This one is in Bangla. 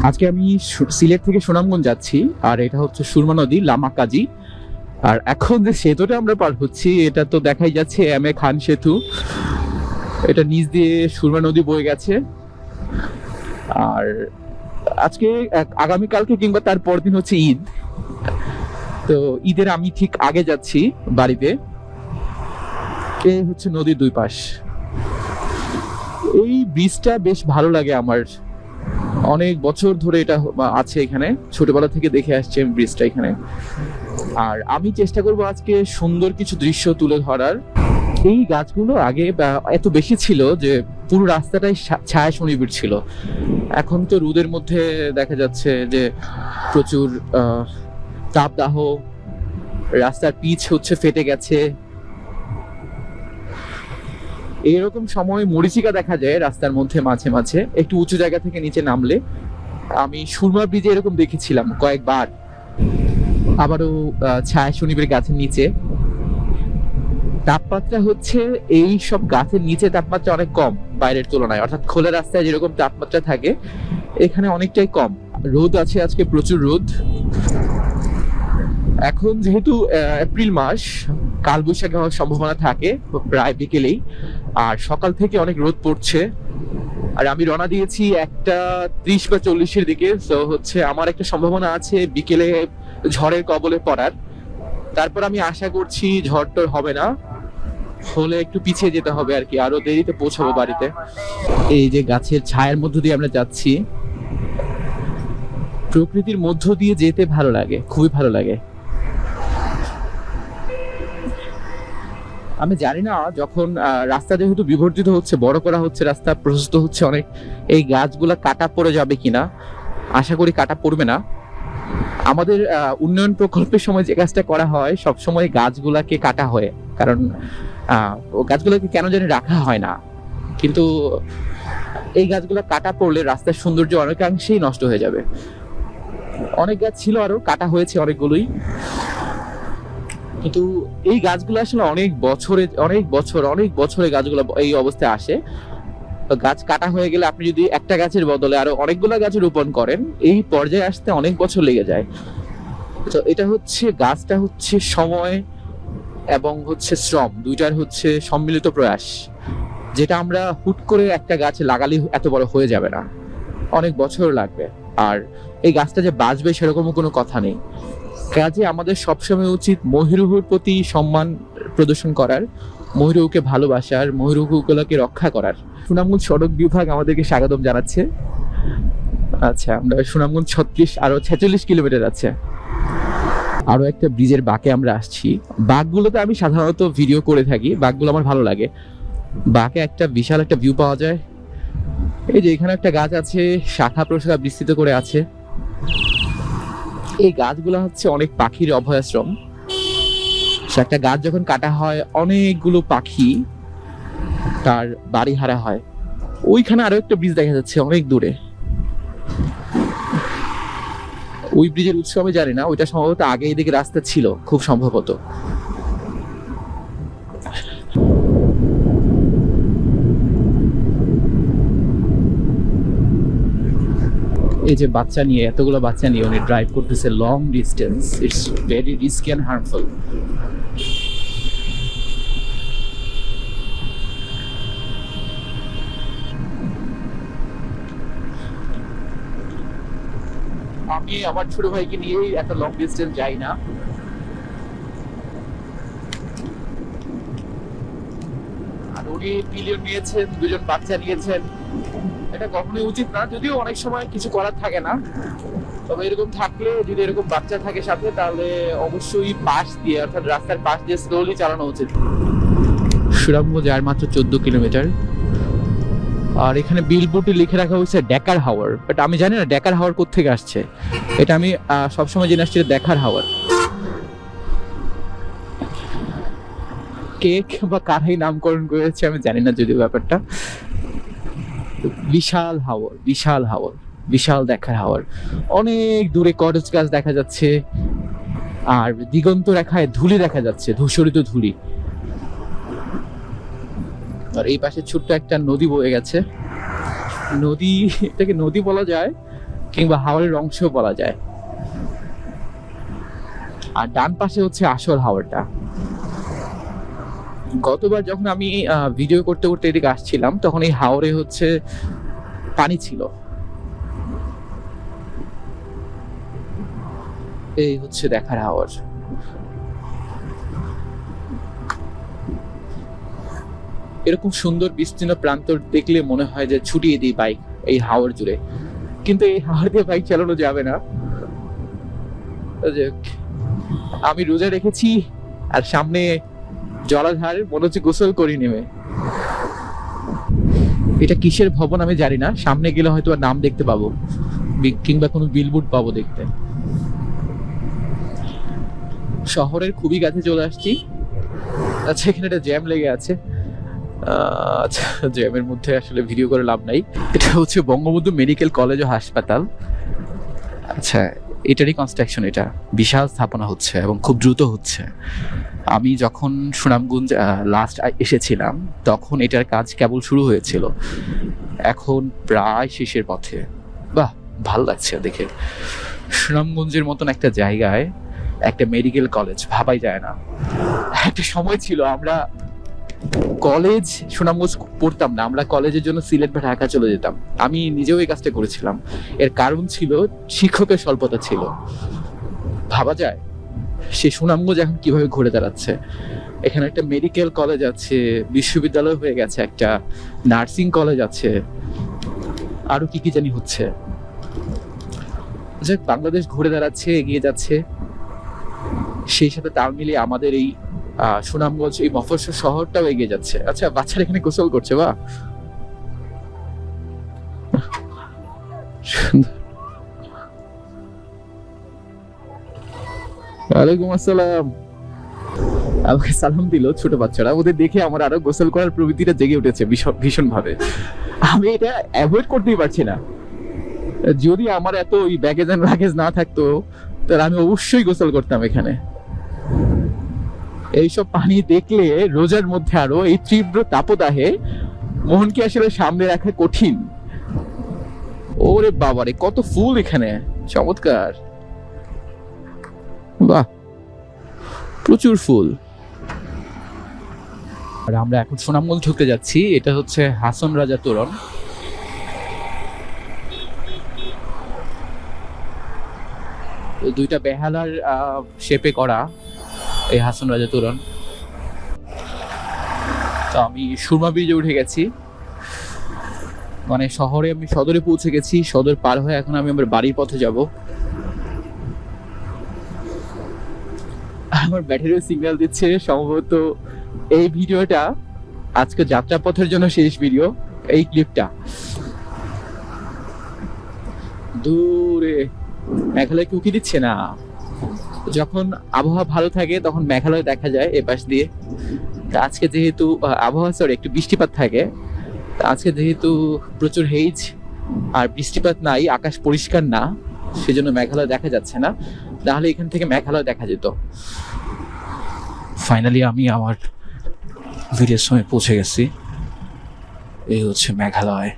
আজকে আমি সিলেট থেকে সুনামগঞ্জ যাচ্ছি, আর এটা হচ্ছে সুরমা নদী লামাকাজি। আর এখন যে সেতুটা আমরা পার হচ্ছি এটা তো দেখাই যাচ্ছে এম এ খান সেতু। এটা নিচ দিয়ে সুরমা নদী বয়ে গেছে। আর আজকে আগামীকালকে কিংবা তার পরদিন হচ্ছে ঈদ। তো ঈদের আমি ঠিক আগে যাচ্ছি বাড়িতে। এই হচ্ছে নদীর দুই পাশ। এই ব্রিজটা বেশ ভালো লাগে আমার, অনেক বছর ধরে এটা আছে এখানে, ছোটবেলা থেকে দেখে আসছি আমি ব্রিজটা এখানে। আর আমি চেষ্টা করব আজকে সুন্দর কিছু দৃশ্য তুলে ধরার। এই গাছগুলো আগে এত বেশি ছিল যে পুরো রাস্তাটাই ছায়া সুনিবিড় ছিল। এখন তো রোদের মধ্যে দেখা যাচ্ছে যে প্রচুর তাপদাহ, রাস্তার পিচ হচ্ছে ফেটে গেছে। এইরকম সময় মরিচিকা দেখা যায় রাস্তার মধ্যে মাঝে মাঝে, একটু উঁচু জায়গা থেকে নিচে নামলে। আমি সুরমা ব্রিজে এরকম দেখেছিলাম কয়েকবার। আবারও ছায়া সুনিবিড় গাছের নিচে তাপমাত্রা হচ্ছে, এই সব গাছের নিচে তাপমাত্রা অনেক কম বাইরের তুলনায়, অর্থাৎ খোলা রাস্তায় যেরকম তাপমাত্রা থাকে এখানে অনেকটাই কম। রোদ আছে আজকে, প্রচুর রোদ। এখন যেহেতু এপ্রিল মাস, কালবৈশাখী হওয়ার সম্ভাবনা থাকে প্রায় বিকেলেই, আর সকাল থেকে অনেক রোদ পড়ছে। আর আমি রওনা দিয়েছি 1:30 বা 40-এর দিকে। তো হচ্ছে আমার একটা সম্ভাবনা আছে বিকেলে ঝড়ের কবলে পড়ার। তারপর আমি আশা করছি ঝড় টর হবে না, হলে একটু পিছিয়ে যেতে হবে আর কি, আরো দেরিতে পৌঁছাবো বাড়িতে। এই যে গাছের ছায়ার মধ্য দিয়ে আমরা যাচ্ছি, প্রকৃতির মধ্য দিয়ে যেতে ভালো লাগে, খুবই ভালো লাগে। আমি জানি না, যখন রাস্তা যেহেতু বিবর্ধিত হচ্ছে, বড় করা হচ্ছে, রাস্তা প্রশস্ত হচ্ছে অনেক, এই গাছগুলা কাটা পড়ে যাবে কিনা। আশা করি কাটা পড়বে না। আমাদের উন্নয়ন প্রকল্পের সময় যে কাজটা করা হয়, সব সময় গাছগুলাকে কাটা হয়, কারণ গাছগুলোকে কেন জানি রাখা হয় না। কিন্তু এই গাছগুলো কাটা পড়লে রাস্তার সৌন্দর্য অনেকাংশেই নষ্ট হয়ে যাবে। অনেক গাছ ছিল, আরো কাটা হয়েছে অনেকগুলোই। কিন্তু এই গাছগুলো আসলে অনেক বছরে গাছগুলো এই অবস্থায় আসে। গাছ কাটা হয়ে গেলে আপনি যদি একটা গাছের বদলে আরো অনেকগুলো গাছ রোপণ করেন, এই পর্যায়ে আসতে অনেক বছর লেগে যায়। তো এটা হচ্ছে, গাছটা হচ্ছে সময় এবং হচ্ছে শ্রম, দুইটার হচ্ছে সম্মিলিত প্রয়াস। যেটা আমরা হুট করে একটা গাছ লাগালে এত বড় হয়ে যাবে না, অনেক বছর লাগবে। আর এই গাছটা যে বাঁচবে সেরকম কোনো কথা নেই। কাজে আমাদের সবসময় উচিত মহিরুহুর প্রতি সম্মান প্রদর্শন করার, মহিরুহুকে ভালোবাসার, মহিরুহুগুলোকে রক্ষা করার। সুনামগঞ্জ সড়ক বিভাগ আমাদেরকে স্বাগতম জানাচ্ছে। আচ্ছা, আমরা সুনামগঞ্জ 36 আরো 46 কিলোমিটার আছে। আরো একটা ব্রিজের বাঁকে আমরা আসছি। বাঁকগুলোতে আমি সাধারণত ভিডিও করে থাকি, বাঁকগুলো আমার ভালো লাগে। বাঁকে একটা বিশাল একটা ভিউ পাওয়া যায়। এই যে এখানে একটা গাছ আছে, শাখা প্রশাখা বিস্তৃত করে আছে। এই গাছগুলো হচ্ছে অনেক পাখির অভয়াশ্রম। একটা গাছ যখন কাটা হয়, অনেকগুলো পাখি তার বাড়ি হারা হয়। ওইখানে আরো একটা ব্রিজ দেখা যাচ্ছে অনেক দূরে। ওই ব্রিজের উৎস আমি জানি না, ওইটা সম্ভবত আগে এদিকে রাস্তা ছিল, খুব সম্ভবত। এই যে বাচ্চা নিয়ে, এতগুলো বাচ্চা নিয়ে উনি ড্রাইভ করতেছে long distance. It's very risky and harmful. আমি আমার ছোট ভাইকে নিয়েই এত লং ডিস্টেন্স যাই না। আর উনি পিলিয়ন নিয়েছেন, দুজন বাচ্চা নিয়েছেন। এটা কখনোই উচিত না, যদিও অনেক সময় কিছু করার থাকে না। তবে এরকম থাকলে, যদি এরকম বাচ্চা থাকে সাথে, তাহলে অবশ্যই পাশ দিয়ে, অর্থাৎ রাস্তার পাশ দিয়ে স্লোলি চালানো উচিত। সুনামগঞ্জ আর মাত্র 14 কিলোমিটার। আর এখানে বিলবোর্ডে লিখে রাখা হয়েছে ডেকার হাওয়ার, বাট আমি জানি না ডেকার হাওয়ার কোত্থেকে আসছে। এটা আমি সবসময় জেনে আসছি দেখার হাওয়ার। কেক বা কারাই নামকরণ করেছে আমি জানি না যদিও ব্যাপারটা। বিশাল হাওর, বিশাল হাওর, বিশাল দেখার হাওর। অনেক দূরে কটেজ গাছ দেখা যাচ্ছে, আর দিগন্ত রেখায় ধুলি দেখা যাচ্ছে, ধূসরিত ধুলি। আর এই পাশে ছোট্ট একটা নদী বয়ে গেছে। নদী, এটাকে নদী বলা যায় কিংবা হাওরের অংশ বলা যায়। আর ডান পাশে হচ্ছে আসল হাওরটা। গতবার যখন আমি ভিডিও করতে করতে এদিকে আসছিলাম তখন এই হাওরে হচ্ছে পানি ছিল। এই হচ্ছে দেখার হাওর। এরকম সুন্দর বিস্তীর্ণ প্রান্তর দেখলে মনে হয় যে ছুটিয়ে দিই বাইক এই হাওর জুড়ে, কিন্তু এই হাওর দিয়ে বাইক চালানো যাবে না। আমি রোজা রেখেছি আর সামনে জলাধার, মনে হচ্ছে গোসল করি নেমে। এটা কিসের ভবন আমি জানি না, সামনে গেলে হয়তো নাম দেখতে পাবো কিংবা কোনো বিলবোর্ড পাবো দেখতে। শহরের খুবই কাছে চলে আসছি। আচ্ছা, এখানে একটা জ্যাম লেগে আছে। আচ্ছা, জ্যামের মধ্যে আসলে ভিডিও করে লাভ নাই। এটা হচ্ছে বঙ্গবন্ধু মেডিকেল কলেজ ও হাসপাতাল। আচ্ছা, এটারই কনস্ট্রাকশন। এটা বিশাল স্থাপনা হচ্ছে এবং খুব দ্রুত হচ্ছে। আমি যখন সুনামগঞ্জ লাস্ট এসেছিলাম তখন এটার কাজ কেবল শুরু হয়েছিল, এখন প্রায় শেষের পথে। বাহ, ভালো লাগছে দেখে। সুনামগঞ্জের মতন একটা জায়গায় একটা মেডিকেল কলেজ, ভাবাই যায় না। একটা সময় ছিল আমরা কলেজ সুনামগঞ্জ পড়তাম না, আমরা কলেজের জন্য সিলেট বা ঢাকা চলে যেতাম। আমি নিজেও এই কাজটা করেছিলাম। এর কারণ ছিল শিক্ষকের স্বল্পতা ছিল। ভাবা যায় সে সুনামগঞ্জ এখন কিভাবে ঘুরে দাঁড়াচ্ছে। এখানে একটা মেডিকেল কলেজ আছে, বিশ্ববিদ্যালয় হয়ে গেছে, একটা নার্সিং কলেজ আছে, আরো কি কি জানি হচ্ছে। যাক, বাংলাদেশ ঘুরে দাঁড়াচ্ছে, এগিয়ে যাচ্ছে। সেই সাথে তাল মিলিয়ে আমাদের এই সুনামগঞ্জ, এই মফস্বল শহরটাও এগিয়ে যাচ্ছে। আচ্ছা, বাচ্চারা এখানে গোসল করছে, বা ওয়ালাইকুম আসসালাম। আমাকে সালাম দিল ছোট বাচ্চারা। ওদের দেখে আমার আরো গোসল করার প্রবৃত্তিটা জেগে উঠেছে ভীষণ ভাবে। আমি এটা অ্যাভয়েড করতেই পারছি না। যদি আমার এত ওই ব্যাগেজ এন্ড লাগেজ না থাকতো তাহলে আমি অবশ্যই গোসল করতাম এখানে। এইসব পানি দেখলে রোজার মধ্যে আরো এই তীব্র তাপদাহে মনকে আসলে সামনে রাখা কঠিন। ওরে বাবারে, কত ফুল এখানে, চমৎকার। বাহ, প্রচুর ফুল। আর আমরা এখন সুনামগঞ্জ ঢুকতে যাচ্ছি। এটা হচ্ছে হাসন রাজা তোরণ। দুইটা বেহালার শেপে করা এই হাসন রাজা তোরণ। তো আমি সুরমা ব্রিজে উঠে গেছি, মানে শহরে আমি সদরে পৌঁছে গেছি। সদর পার হয়ে এখন আমি আমার বাড়ির পথে যাব। আমার ব্যাটারিও সিগন্যাল দিচ্ছে। সম্ভবত এই ভিডিওটা আজকে যাত্রাপথের জন্য শেষ ভিডিও। এই ক্লিপটা দূরে মেঘালয় কি উকি দিচ্ছে না। যখন আবহাওয়া ভালো থাকে তখন মেঘালয় দেখা যায় এপাশ দিয়ে। আজকে যেহেতু আবহাওয়া একটু বৃষ্টিপাত থাকে, আজকে যেহেতু প্রচুর হেজ আর বৃষ্টিপাত নাই, আকাশ পরিষ্কার না, সেজন্য মেঘালয় দেখা যাচ্ছে না। তাহলে এখান থেকে মেঘালয় দেখা যেত। ফাইনালি আমি আমার ভিডিওর সময় পৌঁছে গেছি। এই হচ্ছে মেঘালয়।